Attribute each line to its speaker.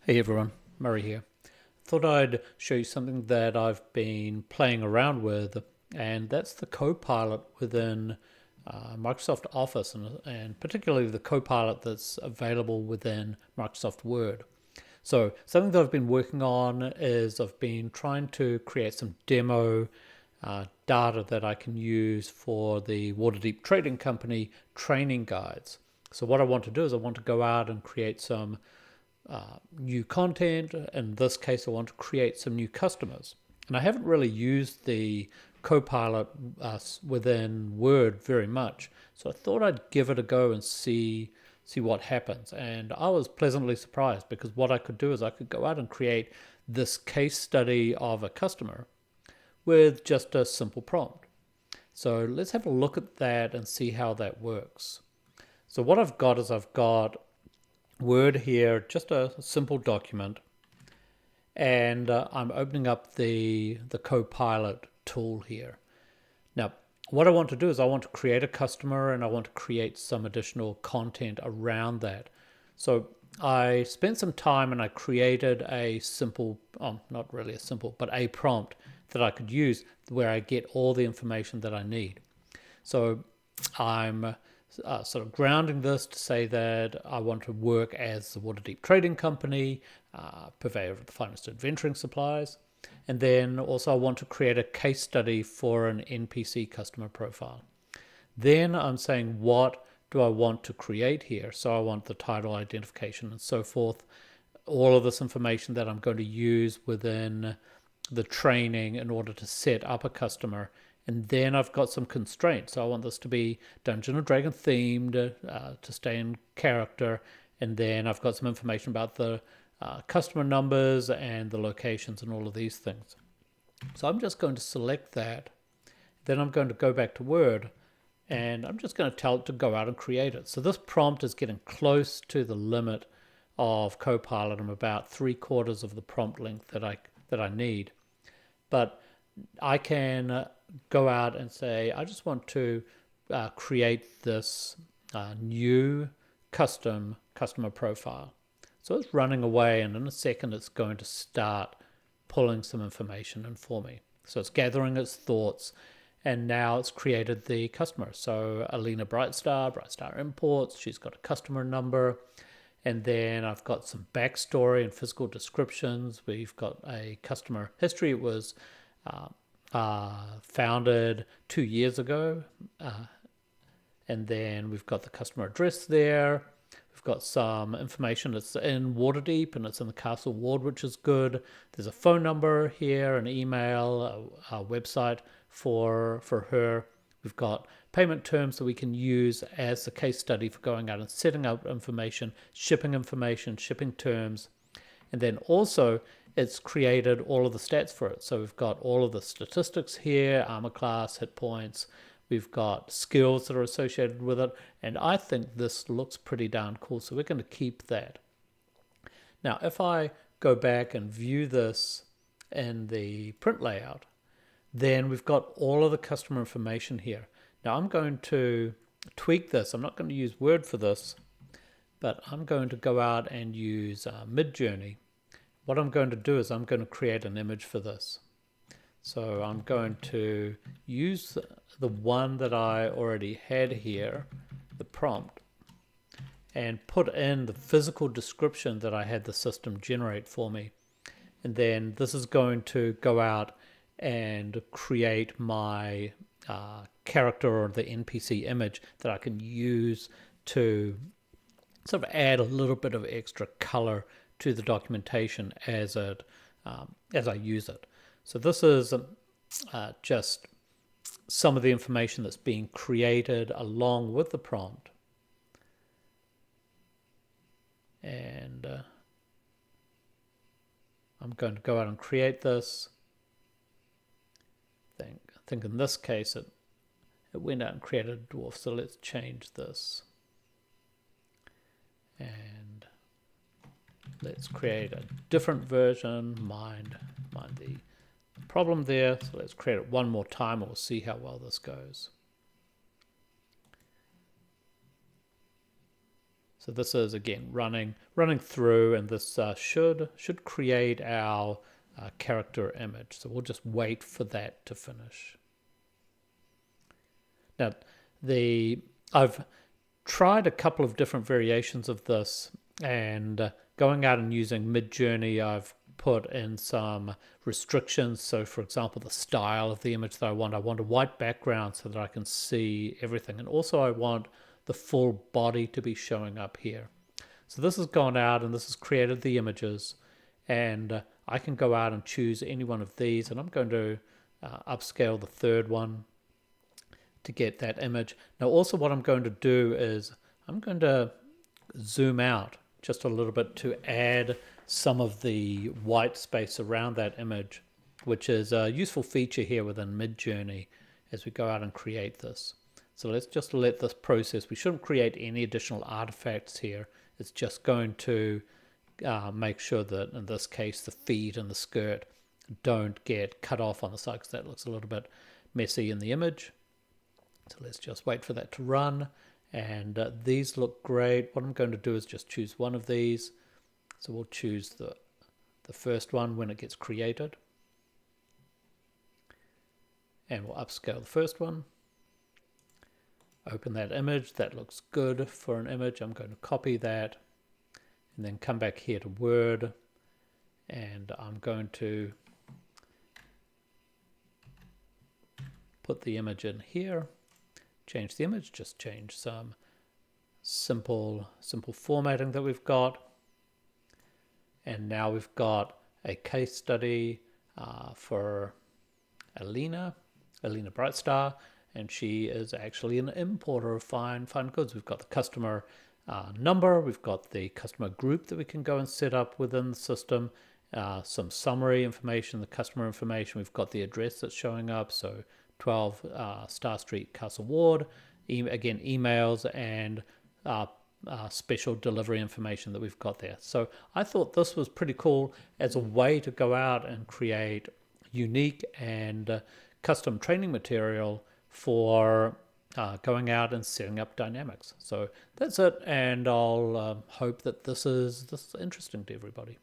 Speaker 1: Hey everyone, Murray here. Thought I'd show you something that I've been playing around with, and that's the Copilot within Microsoft Office, and particularly the Copilot that's available within Microsoft Word. So something that I've been working on is I've been trying to create some demo data that I can use for the Waterdeep Trading Company training guides. So what I want to do is I want to go out and create some new content. In this case, I want to create some new customers. And I haven't really used the Copilot within Word very much. So I thought I'd give it a go and see what happens. And I was pleasantly surprised because what I could do is I could go out and create this case study of a customer with just a simple prompt. So let's have a look at that and see how that works. So what I've got is I've got Word here, just a simple document, and I'm opening up the Copilot tool here. Now, what I want to do is I want to create a customer and I want to create some additional content around that. So I spent some time and I created a simple, not really a simple, but a prompt that I could use where I get all the information that I need. So I'm sort of grounding this to say that I want to work as the Waterdeep Trading Company, purveyor of the finest adventuring supplies. And then also I want to create a case study for an NPC customer profile. Then I'm saying what do I want to create here? So I want the title, identification, and so forth. All of this information that I'm going to use within the training in order to set up a customer. And then I've got some constraints. So I want this to be Dungeon and Dragon themed, to stay in character. And then I've got some information about the customer numbers and the locations and all of these things. So I'm just going to select that. Then I'm going to go back to Word and I'm just going to tell it to go out and create it. So this prompt is getting close to the limit of Copilot. I'm about 3/4 of the prompt length that I need. But I can go out and say, I just want to create this new customer profile. So it's running away, and in a second it's going to start pulling some information in for me. So it's gathering its thoughts, and now it's created the customer. So Alina Brightstar Imports, she's got a customer number. And then I've got some backstory and physical descriptions. We've got a customer history. It was founded 2 years ago. And then we've got the customer address there. We've got some information that's in Waterdeep and it's in the Castle Ward, which is good. There's a phone number here, an email, a website for her. We've got payment terms that we can use as a case study for going out and setting up information, shipping terms. And then also it's created all of the stats for it. So we've got all of the statistics here, armor class, hit points. We've got skills that are associated with it. And I think this looks pretty darn cool. So we're going to keep that. Now, if I go back and view this in the print layout, then we've got all of the customer information here. Now I'm going to tweak this. I'm not going to use Word for this, but I'm going to go out and use Midjourney. What I'm going to do is I'm going to create an image for this. So I'm going to use the one that I already had here, the prompt, and put in the physical description that I had the system generate for me. And then this is going to go out and create my character or the NPC image that I can use to sort of add a little bit of extra color to the documentation as I use it. So this is just some of the information that's being created along with the prompt. And I'm going to go out and create this. I think in this case it went out and created a dwarf, so let's change this. And let's create a different version, mind the problem there. So let's create it one more time and we'll see how well this goes. So this is again running through, and this should create our character image. So we'll just wait for that to finish. Now, I've tried a couple of different variations of this, and going out and using Midjourney, I've put in some restrictions. So for example, the style of the image that I want a white background so that I can see everything. And also I want the full body to be showing up here. So this has gone out and this has created the images, and I can go out and choose any one of these, and I'm going to upscale the third one to get that image. Now also what I'm going to do is I'm going to zoom out just a little bit to add some of the white space around that image, which is a useful feature here within Midjourney as we go out and create this. So let's just let this process. We shouldn't create any additional artifacts here. It's just going to make sure that in this case the feet and the skirt don't get cut off on the side, because that looks a little bit messy in the image. So let's just wait for that to run. And these look great. What I'm going to do is just choose one of these. So we'll choose the first one when it gets created. And we'll upscale the first one. Open that image. That looks good for an image. I'm going to copy that and then come back here to Word. And I'm going to put the image in here. Change the image, just change some simple formatting that we've got. And now we've got a case study for Alina Brightstar, and she is actually an importer of fine goods. We've got the customer number, we've got the customer group that we can go and set up within the system, some summary information, the customer information, we've got the address that's showing up, so 12 Star Street, Castle Ward, again emails, and special delivery information that we've got there. So I thought this was pretty cool as a way to go out and create unique and custom training material for going out and setting up dynamics. So that's it, and I'll hope that this is interesting to everybody.